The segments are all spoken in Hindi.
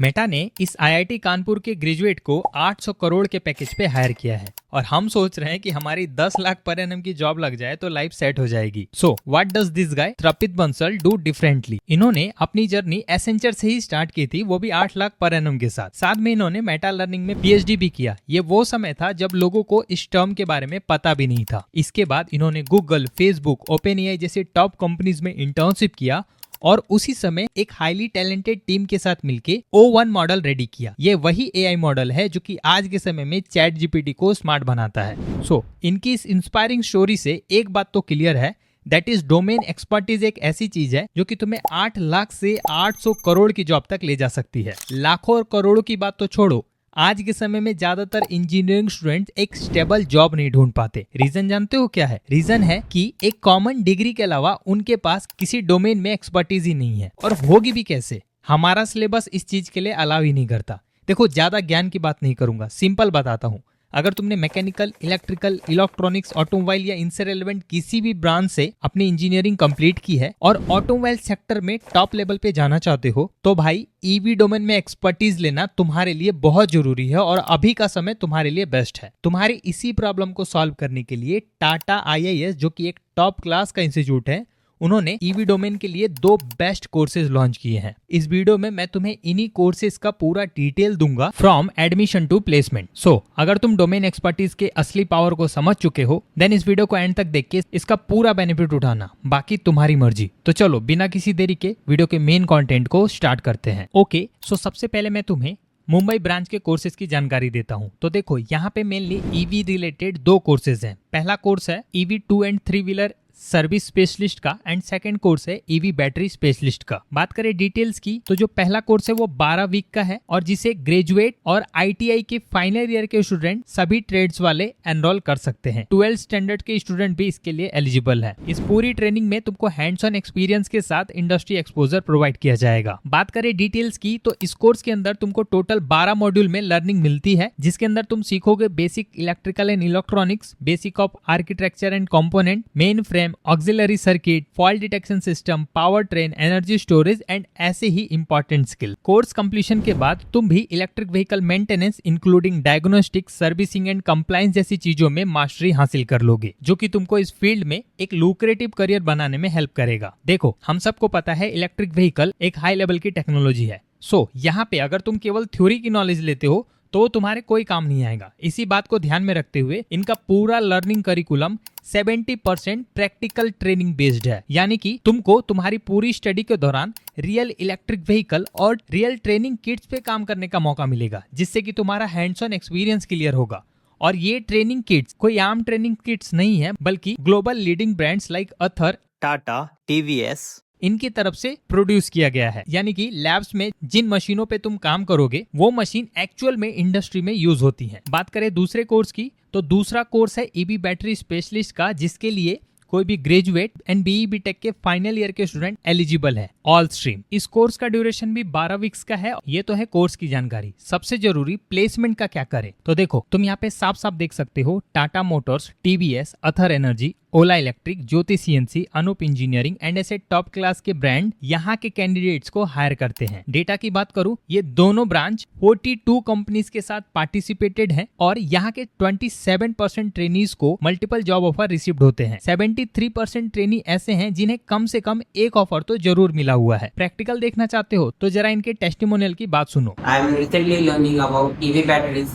मेटा ने इस आईआईटी कानपुर के ग्रेजुएट को 800 करोड़ के पैकेज पे हायर किया है और हम सोच रहे हैं कि हमारी 10 लाख पर एनम की जॉब लग जाए तो लाइफ सेट हो जाएगी। So what does this guy Trapit Bansal do differently? इन्होंने अपनी जर्नी एसेंचर से ही स्टार्ट की थी, वो भी 8 लाख पर एनम के साथ। साथ में इन्होंने मेटा लर्निंग में पीएचडी भी किया। ये वो समय था जब लोगों को इस टर्म के बारे में पता भी नहीं था। इसके बाद इन्होंने गूगल, फेसबुक, ओपन एआई जैसे टॉप कंपनीज में इंटर्नशिप किया और उसी समय एक हाईली टैलेंटेड टीम के साथ मिलके O1 मॉडल रेडी किया। ये वही एआई मॉडल है जो कि आज के समय में चैट जीपीटी को स्मार्ट बनाता है। सो इनकी इस इंस्पायरिंग स्टोरी से एक बात तो क्लियर है, दैट इज डोमेन एक्सपर्टीज एक ऐसी चीज है जो कि तुम्हें 8 लाख से 800 करोड़ की जॉब तक ले जा सकती है। लाखों और करोड़ों की बात तो छोड़ो, आज के समय में ज्यादातर इंजीनियरिंग स्टूडेंट एक स्टेबल जॉब नहीं ढूंढ पाते। रीजन जानते हो क्या है? रीजन है कि एक कॉमन डिग्री के अलावा उनके पास किसी डोमेन में एक्सपर्टीज ही नहीं है। और होगी भी कैसे? हमारा सिलेबस इस चीज के लिए अलाउ ही नहीं करता। देखो, ज्यादा ज्ञान की बात नहीं करूंगा, सिंपल बताता हूँ। अगर तुमने मैकेनिकल, इलेक्ट्रिकल, इलेक्ट्रॉनिक्स, ऑटोमोबाइल या इनसे रेलेवेंट किसी भी ब्रांच से अपनी इंजीनियरिंग कंप्लीट की है और ऑटोमोबाइल सेक्टर में टॉप लेवल पे जाना चाहते हो, तो भाई ईवी डोमेन में एक्सपर्टीज लेना तुम्हारे लिए बहुत जरूरी है और अभी का समय तुम्हारे लिए बेस्ट है। तुम्हारी इसी प्रॉब्लम को सॉल्व करने के लिए टाटा IIS, जो कि एक टॉप क्लास का इंस्टीट्यूट है, उन्होंने ईवी डोमेन के लिए 2 बेस्ट कोर्सेज लॉन्च किए हैं। इस वीडियो में मैं तुम्हें इन्हीं कोर्सेज का पूरा डिटेल दूंगा फ्रॉम एडमिशन टू प्लेसमेंट। सो अगर तुम डोमेन एक्सपर्टीज के असली पावर को समझ चुके हो, देन इस वीडियो को एंड तक देख के इसका पूरा बेनिफिट उठाना, बाकी तुम्हारी मर्जी। तो चलो बिना किसी देरी के वीडियो के मेन कंटेंट को स्टार्ट करते हैं। ओके, सो सबसे पहले मैं तुम्हें मुंबई ब्रांच के कोर्सेज की जानकारी देता हूं। तो देखो, यहाँ पे मेनली ईवी रिलेटेड 2 कोर्सेज हैं। पहला कोर्स है EV 2 and 3 wheeler service specialist का एंड सेकंड कोर्स है ईवी बैटरी स्पेशलिस्ट का। बात करें डिटेल्स की, तो जो पहला कोर्स है वो 12 वीक का है और जिसे ग्रेजुएट और ITI के फाइनल ईयर के स्टूडेंट, सभी ट्रेड्स वाले एनरोल कर सकते हैं। 12 स्टैंडर्ड के स्टूडेंट भी इसके लिए एलिजिबल है। इस पूरी ट्रेनिंग में तुमको हैंड्स ऑन एक्सपीरियंस के साथ इंडस्ट्री एक्सपोजर प्रोवाइड किया जाएगा। बात करें डिटेल्स की, तो इस कोर्स के अंदर तुमको टोटल 12 मॉड्यूल में लर्निंग मिलती है, जिसके अंदर तुम सीखोगे basic electrical and electronics, basic of architecture and component, main frame, auxiliary circuit, fault detection system, power train, energy storage and ऐसे ही इंपॉर्टेंट स्किल। कोर्स कंप्लीशन के बाद तुम भी electric vehicle maintenance including diagnostic, servicing and compliance जैसी चीजों में मास्टरी हासिल कर लोगे, जो कि तुमको इस फील्ड में एक लुक्रेटिव करियर बनाने में हेल्प करेगा। देखो, हम सबको पता है इलेक्ट्रिक व्हीकल एक हाई लेवल की टेक्नोलॉजी है। सो यहाँ पे अगर तुम केवल थ्योरी की नॉलेज लेते हो तो तुम्हारे कोई काम नहीं आएगा। इसी बात को ध्यान में रखते हुए इनका पूरा learning curriculum 70% practical training based है, यानी कि तुमको तुम्हारी पूरी स्टडी के दौरान रियल इलेक्ट्रिक व्हीकल और रियल ट्रेनिंग किट्स पे काम करने का मौका मिलेगा, जिससे कि तुम्हारा हैंड्स ऑन एक्सपीरियंस क्लियर होगा। और ये ट्रेनिंग किट्स कोई आम ट्रेनिंग किट्स नहीं है, बल्कि global leading brands like Ather, Tata, TVS इनकी तरफ से प्रोड्यूस किया गया है। यानी कि लैब्स में जिन मशीनों पे तुम काम करोगे वो मशीन एक्चुअल में इंडस्ट्री में यूज होती है। बात करें दूसरे कोर्स की, तो दूसरा कोर्स है ईवी बैटरी स्पेशलिस्ट का, जिसके लिए कोई भी ग्रेजुएट एंड BE BTech के फाइनल ईयर के स्टूडेंट एलिजिबल है, ऑल स्ट्रीम। इस कोर्स का ड्यूरेशन भी 12 वीक्स का है। ये तो है कोर्स की जानकारी। सबसे जरूरी प्लेसमेंट का क्या करें, तो देखो तुम यहाँ पे साफ साफ देख सकते हो Tata Motors, TVS, Ather Energy, Ola Electric, Jyoti CNC, Anup Engineering and ऐसे टॉप क्लास के ब्रांड यहाँ के कैंडिडेट्स को हायर करते हैं। डेटा की बात करूँ, ये दोनों ब्रांच 42 कंपनीज के साथ पार्टिसिपेटेड है और यहाँ के 27% ट्रेनीज को मल्टीपल जॉब ऑफर रिसीव्ड होते हैं। 73% ट्रेनी ऐसे हैं जिन्हें कम से कम एक ऑफर तो जरूर मिला हुआ है। प्रैक्टिकल देखना चाहते हो तो जरा इनके टेस्टिमोनियल की बात सुनो। I am recently learning about EV batteries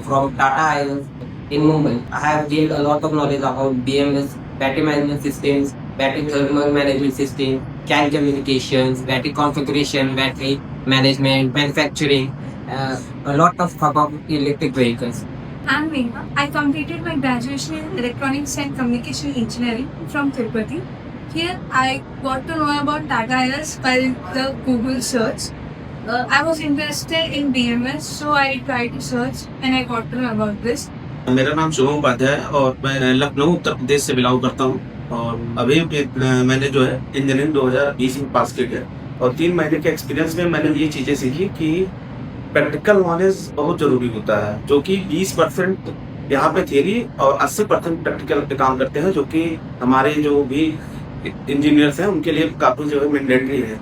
from Tata IIS in Mumbai. I have gained a lot of knowledge about BMS, battery management systems, battery thermal management system, CAN communications, battery configuration, battery management, manufacturing, a lot of about electric vehicles. I'm Megha. I completed my graduation in Electronics and Communication Engineering from Tirupati. Here I got to know about Tata IIS by the Google search. I was interested in BMS, so I tried to search and I got to know about this. मेरा नाम शुभम उपाध्याय है और मैं लखनऊ उत्तर प्रदेश से बिलोंग करता हूँ और अभी मैंने जो है इंजीनियरिंग 2020 में पास किया गया और 3 महीने के एक्सपीरियंस में मैंने ये चीज़ें सीखी कि प्रैक्टिकल नॉलेज बहुत ज़रूरी होता है, जो कि 20% यहाँ पे थियरी और 80% प्रैक्टिकल पे काम करते हैं, जो कि हमारे जो भी इंजीनियर्स हैं उनके लिए काफ़ी जो है मैंडेटरी है।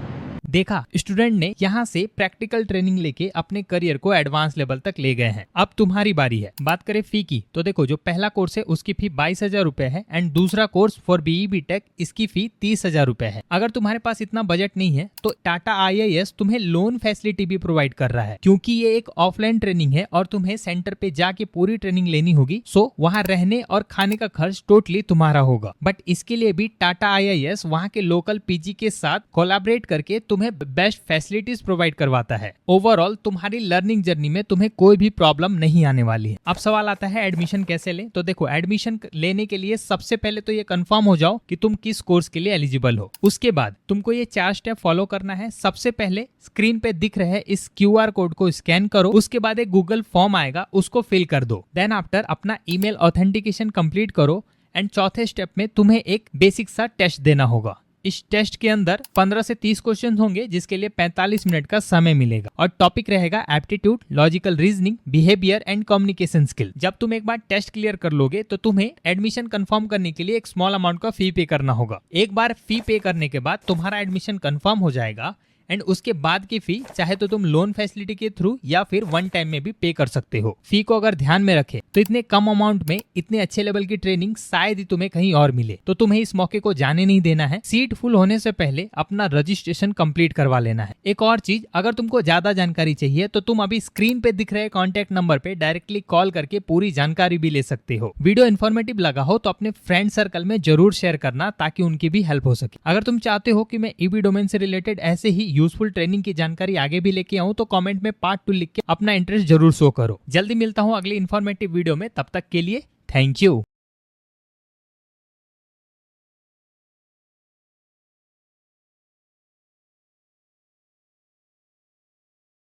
देखा, स्टूडेंट ने यहाँ से प्रैक्टिकल ट्रेनिंग लेके अपने करियर को एडवांस लेवल तक ले गए हैं। अब तुम्हारी बारी है। बात करें फी की तो देखो, जो पहला कोर्स है उसकी फी 22,000 रुपए है एंड दूसरा कोर्स फॉर BE BTech इसकी फी 30,000 रुपए है। अगर तुम्हारे पास इतना बजट नहीं है तो टाटा IIS तुम्हें लोन फैसिलिटी भी प्रोवाइड कर रहा है, क्योंकि ये एक ऑफलाइन ट्रेनिंग है और तुम्हें सेंटर पे जाके पूरी ट्रेनिंग लेनी होगी। सो वहाँ रहने और खाने का खर्च टोटली तुम्हारा होगा। बट इसके लिए भी टाटा IIS वहाँ के लोकल PG के साथ कोलैबोरेट करके तुम्हें बेस्ट फैसिलिटीज प्रोवाइड करवाता है। ओवरऑल तुम्हारी लर्निंग जर्नी में तुम्हें कोई भी प्रॉब्लम नहीं आने वाली है। अब सवाल आता है एडमिशन कैसे ले। तो देखो, एडमिशन लेने के लिए सबसे पहले तो ये कंफर्म हो जाओ कि तुम किस कोर्स के लिए एलिजिबल हो। उसके बाद तुमको ये 4 स्टेप फॉलो करना है। सबसे पहले स्क्रीन पे दिख रहे इस QR कोड को स्कैन करो। उसके बाद एक गूगल फॉर्म आएगा, उसको फिल कर दो। देन आफ्टर अपना ईमेल ऑथेंटिकेशन कंप्लीट करो एंड चौथे स्टेप में तुम्हें एक बेसिक सा टेस्ट देना होगा। इस टेस्ट के अंदर 15 से 30 क्वेश्चन होंगे, जिसके लिए 45 मिनट का समय मिलेगा और टॉपिक रहेगा aptitude, logical reasoning, behaviour and communication skill. जब तुम एक बार टेस्ट क्लियर कर लोगे तो तुम्हें एडमिशन कंफर्म करने के लिए एक स्मॉल अमाउंट का फी पे करना होगा। एक बार फी पे करने के बाद तुम्हारा एडमिशन कंफर्म हो जाएगा एंड उसके बाद की फी चाहे तो तुम लोन फैसिलिटी के थ्रू या फिर वन टाइम में भी पे कर सकते हो। फी को अगर ध्यान में रखे तो इतने कम अमाउंट में इतने अच्छे लेवल की ट्रेनिंग शायद ही तुम्हें कहीं और मिले, तो तुम्हें इस मौके को जाने नहीं देना है। सीट फुल होने से पहले अपना रजिस्ट्रेशन कंप्लीट करवा लेना है। एक और चीज, अगर तुमको ज्यादा जानकारी चाहिए तो तुम अभी स्क्रीन पे दिख रहे कॉन्टेक्ट नंबर पे डायरेक्टली कॉल करके पूरी जानकारी भी ले सकते हो। वीडियो इन्फॉर्मेटिव लगा हो तो अपने फ्रेंड सर्कल में जरूर शेयर करना ताकि उनकी भी हेल्प हो सके। अगर तुम चाहते हो कि मैं EB डोमेन से रिलेटेड ऐसे ही यूजफुल ट्रेनिंग की जानकारी आगे भी लेके आऊं तो कमेंट में पार्ट 2 लिख के अपना इंटरेस्ट जरूर शो करो। जल्दी मिलता हूं अगली इन्फॉर्मेटिव वीडियो में, तब तक के लिए थैंक यू।